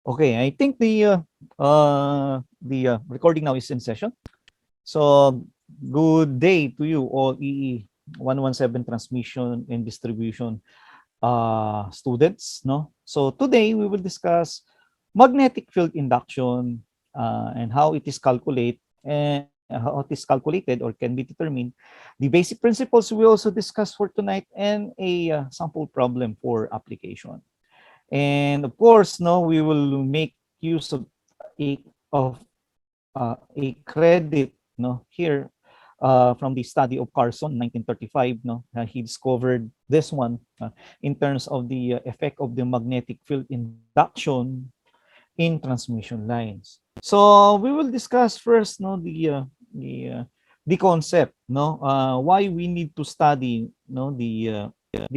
Okay, I think the recording now is in session. So good day to you all EE 117 transmission and distribution students. No, so today we will discuss magnetic field induction and how it is calculated and how it is calculated or can be determined. The basic principles we also discuss for tonight and a sample problem for application. And of course, no, we will make use a, of a credit, no, here from the study of Carson, 1935. No, he discovered this one in terms of the effect of the magnetic field induction in transmission lines. So we will discuss first, no, the the concept, no, why we need to study, no, the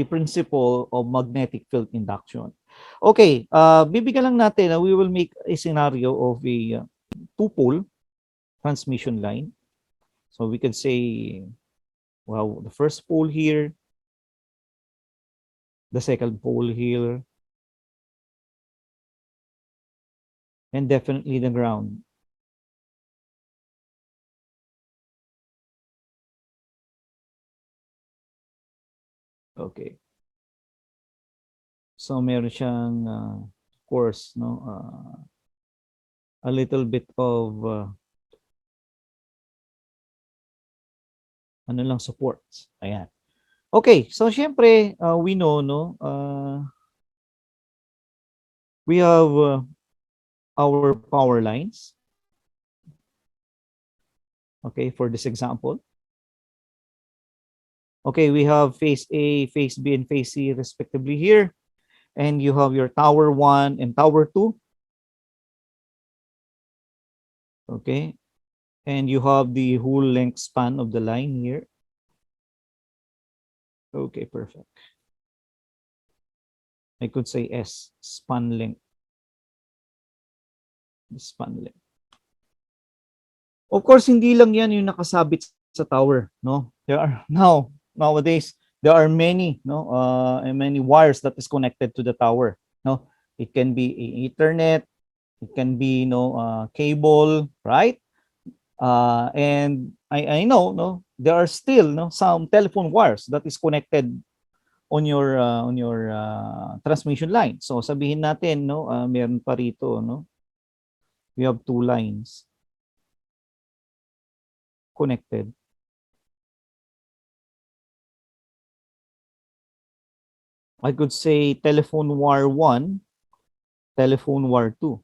principle of magnetic field induction. Okay, bibigyan lang natin, we will make a scenario of a two-pole transmission line. So we can say, well, the first pole here, the second pole here, and definitely the ground. Okay. So meron siyang course, no, a little bit of ano lang supports. Ayan. Okay, so syempre we know, no, we have our power lines. Okay, for this example. Okay, we have phase A, phase B, and phase C respectively here. And you have your tower 1 and tower 2. Okay, and you have the whole length span of the line here. Okay, perfect. I could say S, span length. Span length. Of course, hindi lang yan yung nakasabit sa tower, no? There are nowadays there are many, no, and many wires that is connected to the tower, no? It can be Ethernet, it can be, cable, right? And I know, no, there are still, no, some telephone wires that is connected on your transmission line. So sabihin natin, no, meron pa rito, no, we have two lines connected. I could say telephone wire 1, telephone wire 2.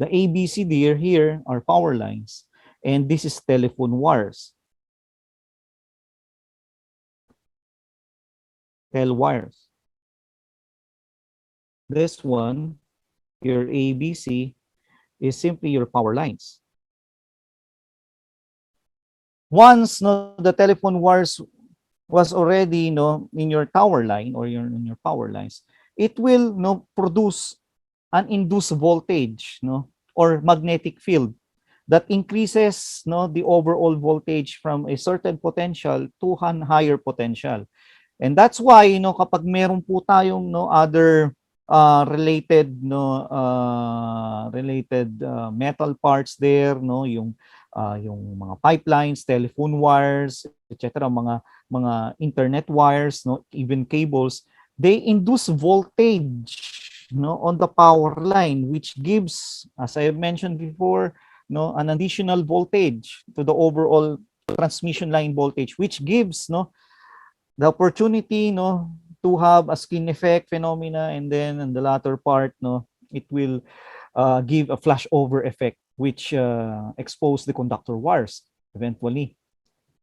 The ABCD here are power lines, and this is telephone wires, tel wires. This one, your ABC, is simply your power lines. Once, no, the telephone wires was already, in your tower line or in your power lines, it will, produce an induced voltage, or magnetic field that increases, the overall voltage from a certain potential to an higher potential. And that's why, kapag meron po tayong, other related, metal parts there, yung mga pipelines, telephone wires, etc., mga internet wires, even cables, they induce voltage, on the power line, which gives, as I mentioned before, an additional voltage to the overall transmission line voltage, which gives, the opportunity, to have a skin effect phenomena, and then in the latter part, it will give a flashover effect, which expose the conductor wires eventually.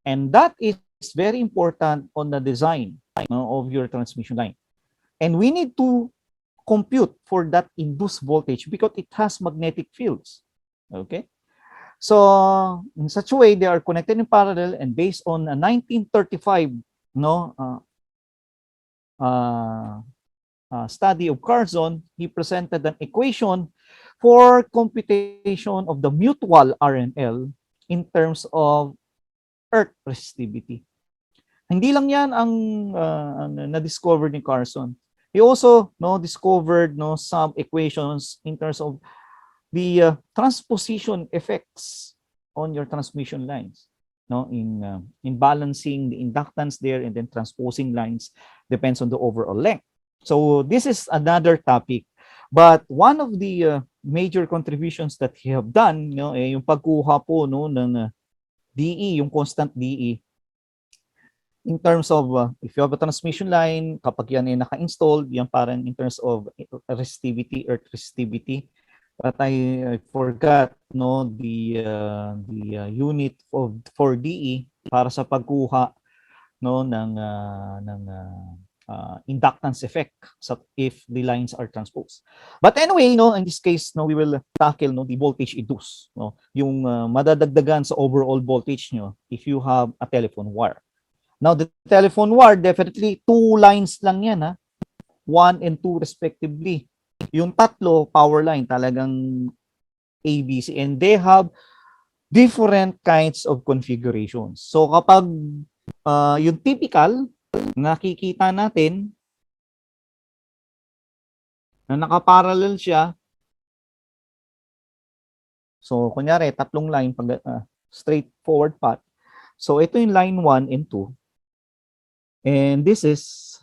And that is very important on the design, of your transmission line. And we need to compute for that induced voltage because it has magnetic fields. Okay. So in such a way, they are connected in parallel, and based on a 1935, study of Carson, he presented an equation for computation of the mutual RNL in terms of earth resistivity. Hindi lang yan ang na-discover ni Carson. he also discovered some equations in terms of the transposition effects on your transmission lines, in balancing the inductance there and then transposing lines depends on the overall length. So this is another topic, but one of the major contributions that he have done, yung pagkuha po ng DE, yung constant DE, in terms of if you have a transmission line, kapag yan ay naka-installed, yan parang in terms of resistivity, earth resistivity. But I forgot the unit of for DE para sa pagkuha ng inductance effect if the lines are transposed. But anyway, in this case, we will tackle the voltage induced, yung madadagdagan sa overall voltage nyo if you have a telephone wire. Now, the telephone wire, definitely two lines lang yan, 1 and 2 respectively. Yung tatlo, power line, talagang ABC. And they have different kinds of configurations. So, kapag yung typical, nakikita natin na nakaparallel siya. So, kunyari, tatlong line, straightforward path. So, ito yung line 1 and 2. And this is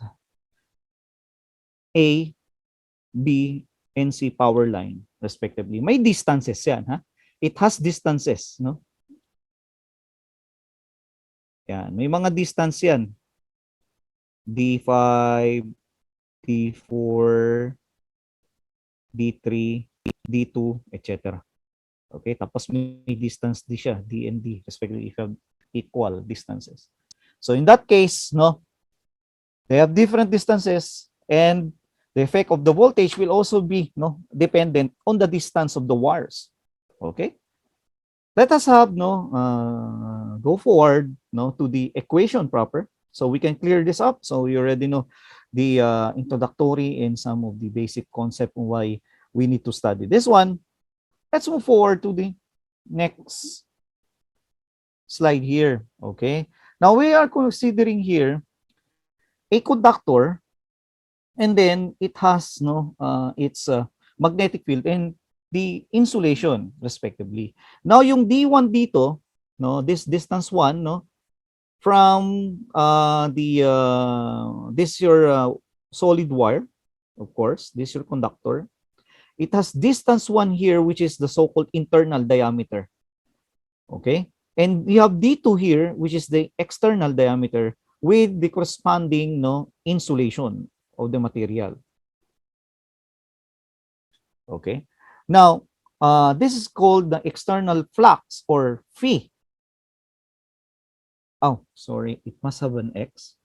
A, B, and C power line, respectively. May distances yan, It has distances, Yan, may mga distance yan. D5, D4, D3, D2, etc. Okay, tapos may distance D siya, D and D, respectively, if you have equal distances. So in that case, they have different distances, and the effect of the voltage will also be dependent on the distance of the wires. Okay? Let us have go forward to the equation proper, so we can clear this up. So you already know the introductory and some of the basic concept on why we need to study this one. Let's move forward to the next slide here. Okay. Now we are considering here a conductor, and then it has its magnetic field and the insulation respectively. Now yung D1 dito, this distance 1, from this your solid wire, of course, this your conductor. It has distance 1 here, which is the so-called internal diameter. Okay? And you have D2 here, which is the external diameter with the corresponding insulation of the material. Okay? Now, this is called the external flux or phi. Oh, sorry, it must have an X.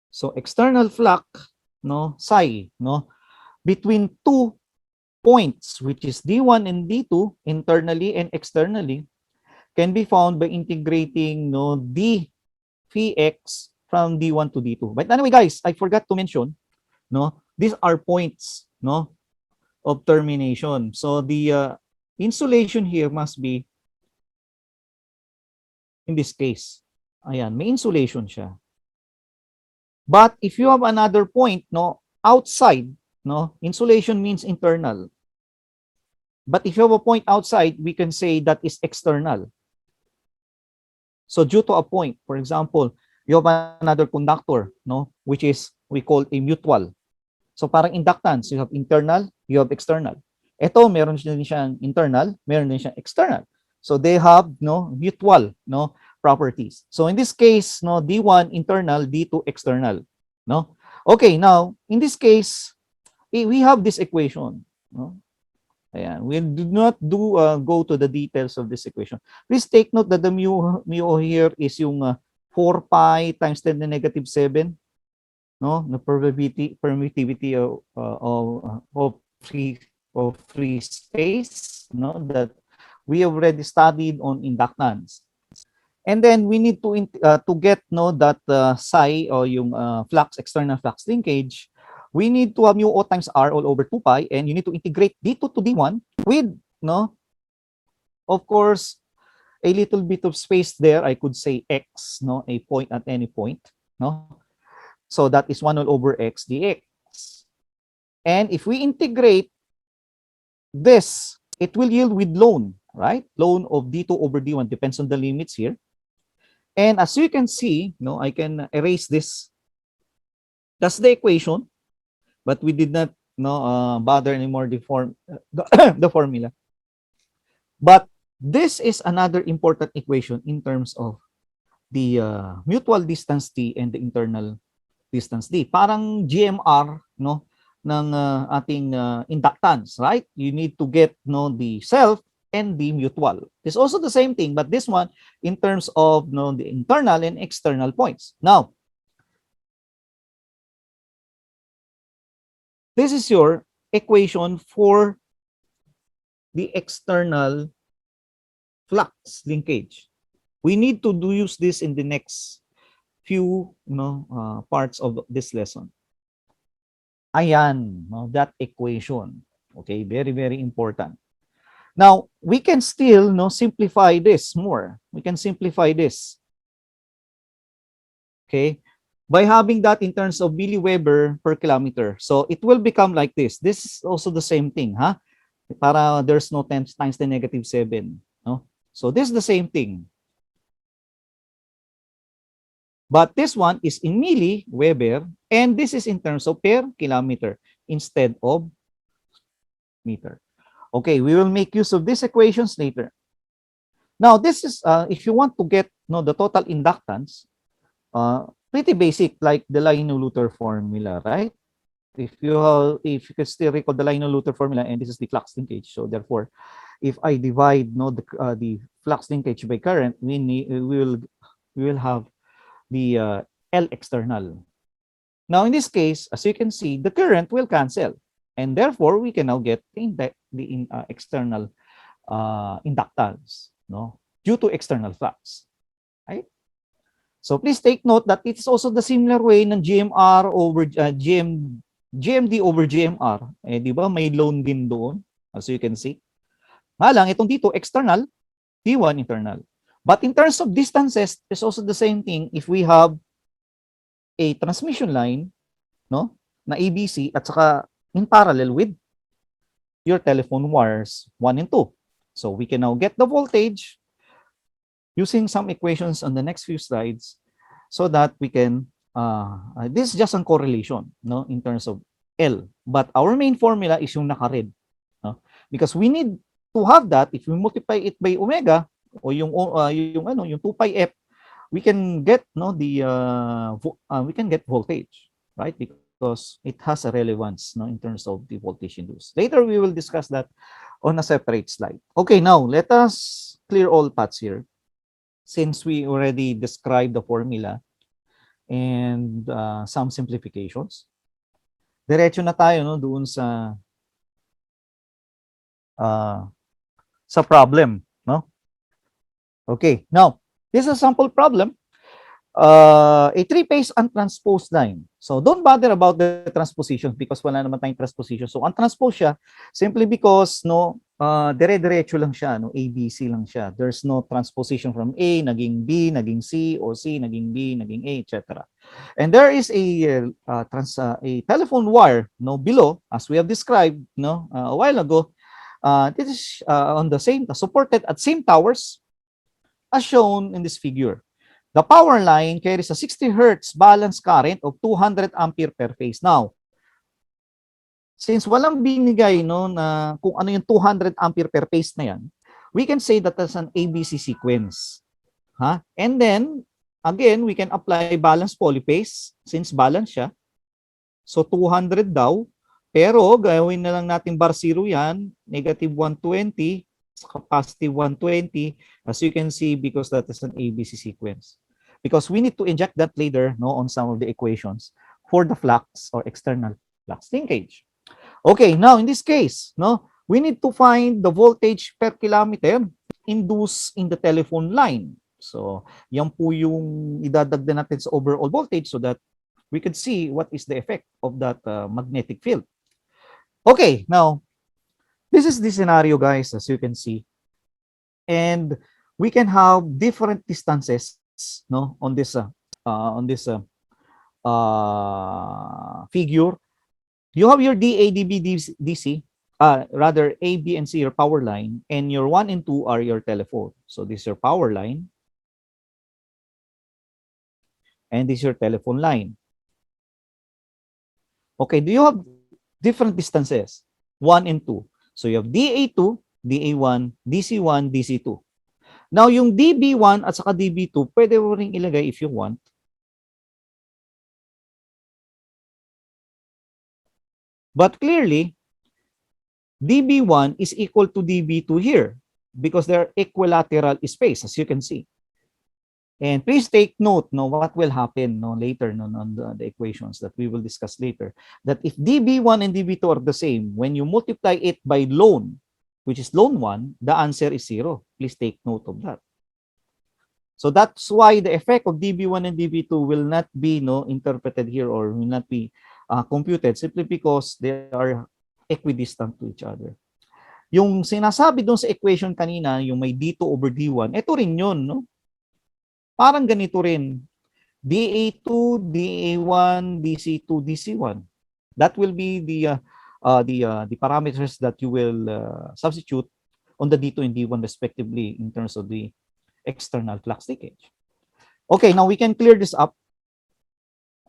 So external flux, psi, between two points, which is D1 and D2, internally and externally, can be found by integrating D phi X from D1 to D2. But anyway, guys, I forgot to mention, these are points, of termination. So the insulation here must be, in this case, ayan, may insulation siya. But if you have another point, outside, insulation means internal. But if you have a point outside, we can say that is external. So due to a point, for example, you have another conductor, which is we call a mutual. So parang inductance, you have internal, you have external. Ito, meron din siyang internal, meron din siyang external. So they have mutual properties. So in this case, D1 internal, D2 external. Okay, now in this case, we have this equation. Ayan. We do not go to the details of this equation. Please take note that the mu here is yung 4 pi times 10 to the negative 7. The permittivity of free space, that we have already studied on inductance. And then we need to get that psi or yung flux, external flux linkage. We need to have mu O times R all over 2 pi, and you need to integrate D2 to D1 with, of course, a little bit of space there. I could say X, a point at any point, So that is 1 all over x dx. And if we integrate this, it will yield with ln, right? Ln of d2 over d1 depends on the limits here. And as you can see, no, I can erase this. That's the equation, but we did not bother anymore the formula. But this is another important equation in terms of the mutual distance t and the internal distance d. Parang GMR, no, ng ating inductance, right? You need to get the self and the mutual. It's also the same thing, but this one in terms of the internal and external points. Now, this is your equation for the external flux linkage. We need to use this in the next few parts of this lesson. Ayan, that equation. Okay, very, very important. Now, we can still simplify this more. We can simplify this. Okay, by having that in terms of milliweber per kilometer. So it will become like this. This is also the same thing, huh? Para there's no times 10 negative 7. No? So this is the same thing. But this one is in milliweber, and this is in terms of per kilometer instead of meter. Okay, we will make use of these equations later. Now, this is, if you want to get the total inductance, pretty basic, like the Lino-Luther formula, right? If you can still recall the Lino-Luther formula, and this is the flux linkage. So therefore, if I divide the flux linkage by current, we will have the L external. Now, in this case, as you can see, the current will cancel, and therefore we can now get the external inductance, due to external flux, right? So please take note that it's also the similar way ng GMR over GMD over GMR. Di ba? May loan din doon, as you can see. Malang itong dito external, T1 internal. But in terms of distances, it's also the same thing if we have a transmission line, na ABC at saka in parallel with your telephone wires 1 and 2. So we can now get the voltage using some equations on the next few slides so that we can, this is just a correlation, in terms of L. But our main formula is yung naka-red. Because we need to have that. If we multiply it by omega, o yung 2 pi f, we can get we can get voltage, right? Because it has a relevance in terms of the voltage induced. Later, we will discuss that on a separate slide. Okay, now let us clear all paths here. Since we already described the formula and some simplifications, diretso na tayo doon sa problem, no? Okay, now this is a sample problem. A three-phase untransposed line. So don't bother about the transposition because wala naman tayong transposition. So untransposed siya simply because dire-diretso lang siya, ABC lang siya. There's no transposition from A naging B, naging C, or C naging B, naging A, etc. And there is a telephone wire below, as we have described a while ago. This is on the same, supported at same towers as shown in this figure. The power line carries a 60 Hertz balance current of 200 ampere per phase. Now, since walang binigay na kung ano yung 200 ampere per phase na yan, we can say that that's an ABC sequence. And then, again, we can apply balance polyphase since balance siya. So, 200 daw. Pero, gawin na lang natin bar zero yan, negative 120, positive 120, as you can see, because that is an ABC sequence. Because we need to inject that later on some of the equations for the flux or external flux linkage. Okay, now in this case, we need to find the voltage per kilometer induced in the telephone line. So, yan po yung idadagdag natin sa overall voltage so that we could see what is the effect of that magnetic field. Okay, now, this is the scenario, guys, as you can see. And we can have different distances on this figure, you have your DA, DB, DC, rather A, B, and C, your power line, and your 1 and 2 are your telephone. So this is your power line, and this is your telephone line. Okay, do you have different distances? 1 and 2. So you have DA2, DA1, DC1, DC2. Now, yung DB1 at saka DB2, pwede mo rin ilagay if you want. But clearly, DB1 is equal to DB2 here because they're equilateral space, as you can see. And please take note, no, what will happen no, later no, on the equations that we will discuss later, that if DB1 and DB2 are the same, when you multiply it by lone, which is lone 1, the answer is 0. Please take note of that. So that's why the effect of DB1 and DB2 will not be interpreted here or will not be computed simply because they are equidistant to each other. Yung sinasabi doon sa equation kanina, yung may D2 over D1, ito rin yun, no? Parang ganito rin. DA2, DA1, DC2, DC1. That will be the parameters that you will substitute on the D2 and D1 respectively in terms of the external flux leakage. Okay, now we can clear this up.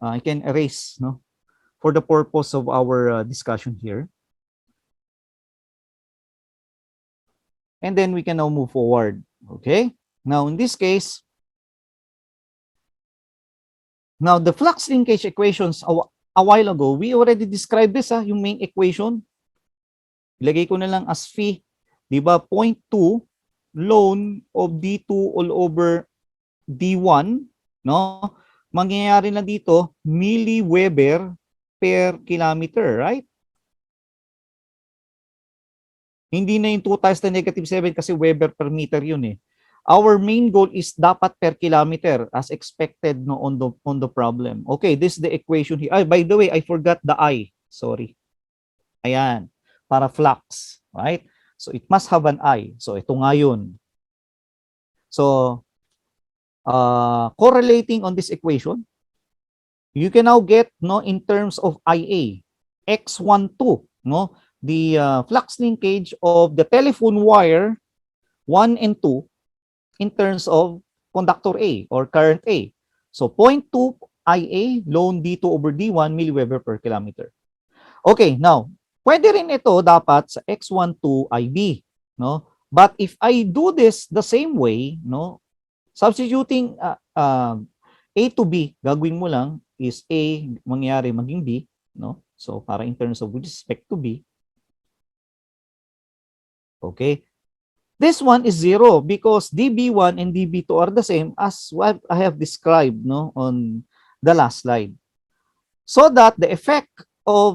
I can erase, no, for the purpose of our discussion here. And then we can now move forward. Okay, now in this case, now the flux linkage equations a while ago, we already described this, yung main equation. Ilagay ko na lang as phi, di ba, 0.2 ln of D2 all over D1, no? Mangyayari na dito, milliweber per kilometer, right? Hindi na yung 2 times 10 negative 7 kasi Weber per meter yun eh. Our main goal is dapat per kilometer as expected no, on the problem. Okay, this is the equation here. By the way, I forgot the I. Sorry. Ayan. Para flux, right? So it must have an I. So ito nga yun. So correlating on this equation, you can now get no in terms of IA, X12, no, the flux linkage of the telephone wire 1 and 2 in terms of conductor A or current A. So 0.2 IA ln D2 over D1 milliweber per kilometer. Okay, now, pwede rin ito dapat sa X12 IB, no? But if I do this the same way, no, substituting A to B, gagawin mo lang is A mangyari maging B, no? So para in terms of with respect to B. Okay? This one is 0 because DB1 and DB2 are the same as what I have described, no, on the last slide. So that the effect of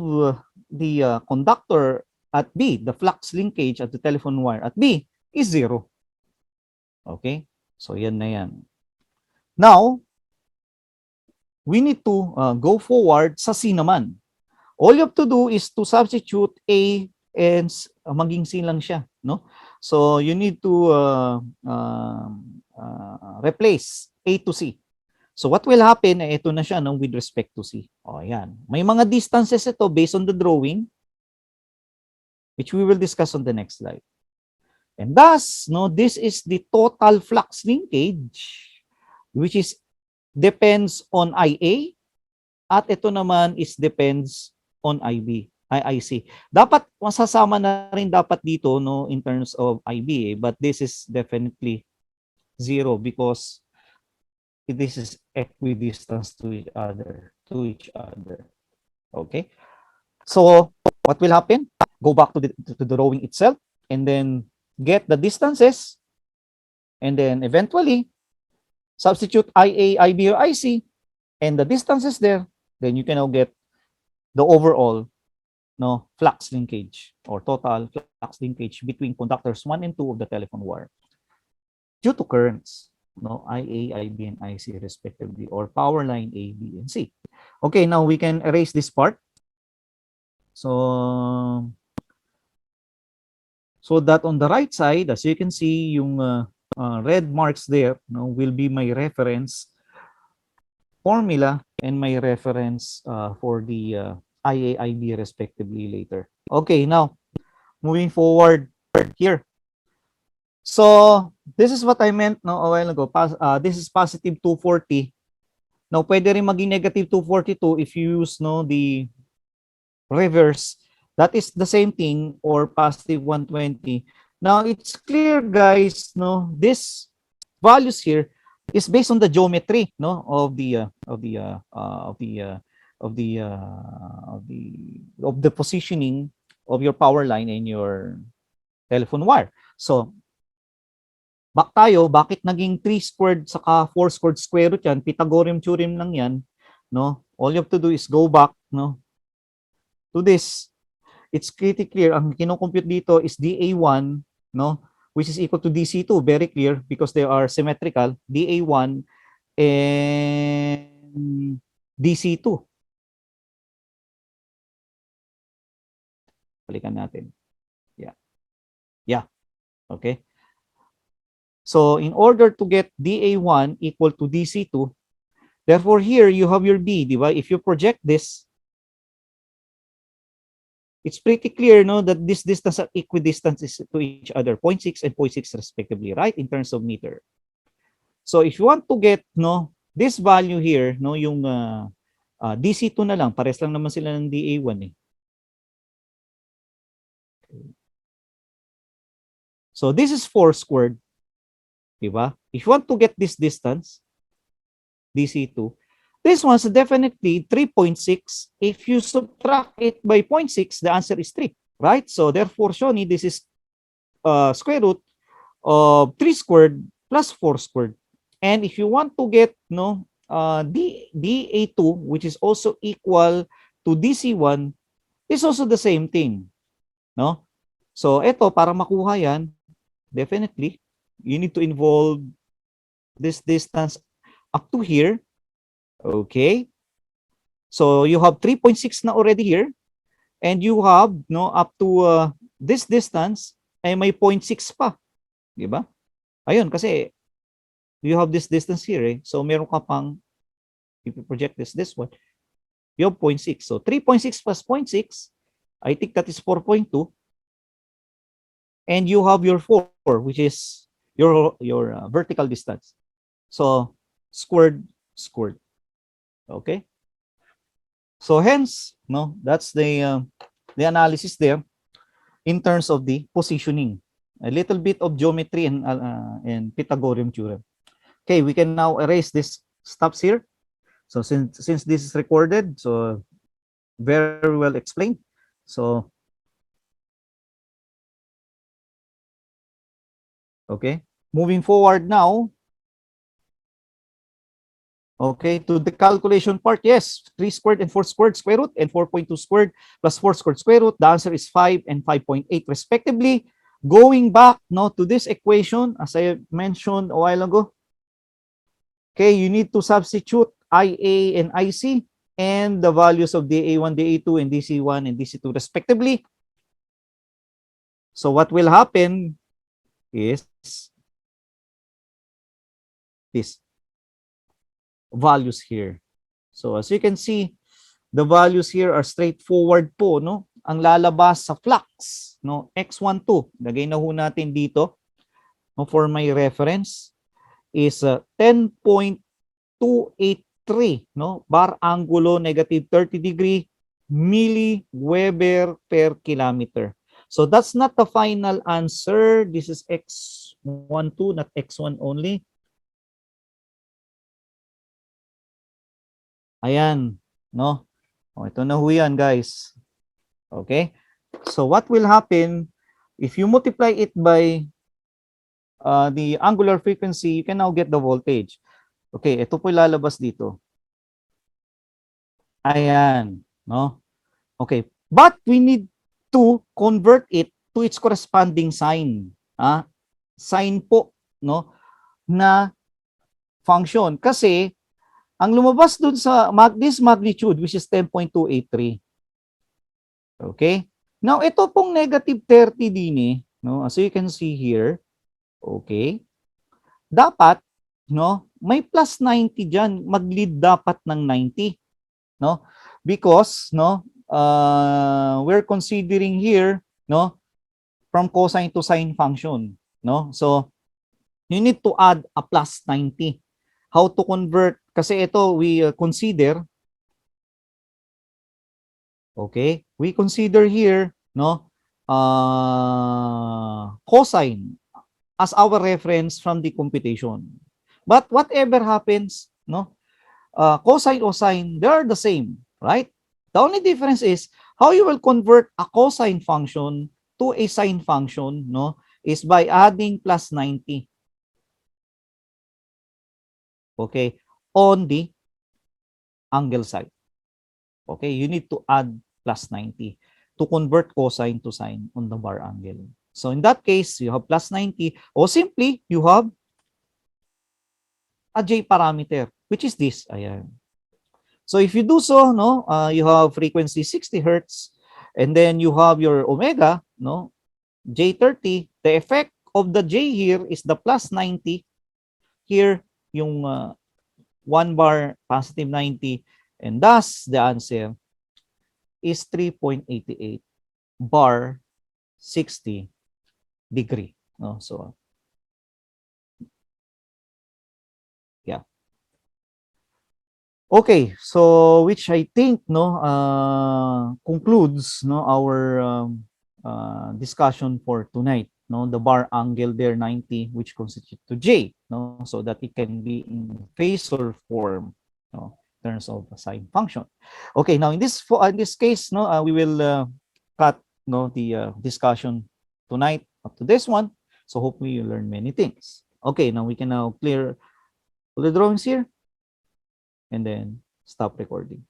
the conductor at B, the flux linkage at the telephone wire at B is 0. Okay? So yan na yan. Now, we need to go forward sa C naman. All you have to do is to substitute A and maging C lang siya, no? So you need to replace A to C. So what will happen, ito na siya no, with respect to C. O yan. May mga distances ito based on the drawing, which we will discuss on the next slide. And thus, no, this is the total flux linkage, which is depends on IA, at ito naman is depends on IB. IIC. Dapat masasama na rin dapat dito no in terms of IB, but this is definitely 0 because this is equidistance to each other. Okay? So, what will happen? Go back to the drawing itself and then get the distances and then eventually substitute IA, IB, or IC and the distances there, then you can now get the overall no flux linkage or total flux linkage between conductors 1 and 2 of the telephone wire due to currents, no, IA, IB, and IC respectively, or power line A, B, and C. Okay, now we can erase this part. So that on the right side, as you can see, yung red marks there, no, will be my reference formula and my reference for the IAIB respectively later. Okay, now, moving forward here. So, this is what I meant no, a while ago. This is positive 240. Now, pwede rin maging negative 242 if you use no, the reverse. That is the same thing, or positive 120. Now, it's clear, guys, no, this values here is based on the geometry no, of the positioning of your power line in your telephone wire. So, back tayo, bakit naging 3 squared saka 4 squared square root yan? Pythagorean theorem lang yan. No? All you have to do is go back no, to this. It's pretty clear. Ang kinocompute dito is dA1, no, which is equal to dC2. Very clear because they are symmetrical. dA1 and dC2. Balikan natin. Yeah. Yeah. Okay. So in order to get dA1 equal to dC2, therefore here you have your B, di ba? If you project this, it's pretty clear no, that this distance are equidistant to each other, 0.6 and 0.6 respectively, right? In terms of meter. So if you want to get no, this value here, no, yung DC2 na lang, pares lang naman sila ng DA1 eh. So this is 4 squared, di ba? If you want to get this distance, DC2, this one's definitely 3.6. If you subtract it by 0.6, the answer is 3, right? So therefore, Shoni, this is square root of 3 squared plus 4 squared. And if you want to get no dA2, which is also equal to dC1, is also the same thing. No? So ito, para makuha yan, definitely, you need to involve this distance up to here. Okay? So you have 3.6 na already here. And you have no up to this distance ay may 0.6 pa. Di ba? Ayun, kasi you have this distance here eh. So meron ka pang, if you project this one, you have 0.6. So 3.6 plus 0.6, I think that is 4.2. And you have your 4, which is your vertical distance. So squared. Okay? So hence, no, that's the analysis there in terms of the positioning. A little bit of geometry and Pythagorean theorem. Okay, we can now erase this stops here. So since this is recorded, so very well explained. So okay, moving forward now. Okay, to the calculation part, yes, 3 squared and 4 squared square root and 4.2 squared plus 4 squared square root. The answer is 5 and 5.8 respectively. Going back no, to this equation, as I mentioned a while ago, okay, you need to substitute IA and IC and the values of DA1, DA2, and DC1 and DC2 respectively. So what will happen is this values here. So as you can see, the values here are straightforward po, no? Ang lalabas sa flux, no? X12. Lagay na ho natin dito, no, for my reference is 10.283, no? Bar angulo negative 30 degree milliweber per kilometer. So that's not the final answer. This is X12, not X1 only. Ayan, no? O, ito na ho yan, guys. Okay? So what will happen if you multiply it by the angular frequency, you can now get the voltage. Okay, ito po lalabas dito. Ayan, no? Okay, but we need to convert it to its corresponding sign. Sign po, no, na function. Kasi ang lumabas dun sa this magnitude, which is 10.283. Okay? Now, ito pong negative 30 din eh, no? As you can see here, okay? Dapat, no, may plus 90 diyan, mag-lead dapat ng 90, no? Because no, we're considering here, no, from cosine to sine function, no? So you need to add a plus 90. How to convert? Kasi ito we consider, okay? We consider here, no, cosine as our reference from the computation. But whatever happens, no, cosine or sine, they are the same, right? The only difference is how you will convert a cosine function to a sine function, no, is by adding plus 90, okay, on the angle side. Okay, you need to add plus 90 to convert cosine to sine on the bar angle. So in that case, you have plus 90, or simply you have a J parameter, which is this. Ayan. So if you do so, no, you have frequency 60 hertz, and then you have your omega, no, J30. The effect of the J here is the plus 90. Here, yung 1 bar positive 90, and thus the answer is 3.88 bar 60 degree. No, so yeah. Okay, so which I think no concludes no our discussion for tonight. No, the bar angle there 90, which constitute to J, no, so that it can be in phasor form, no, in terms of a sine function. Okay, now in this case, no, we will cut no the discussion tonight up to this one. So hopefully you learn many things. Okay, now we can now clear all the drawings here and then stop recording.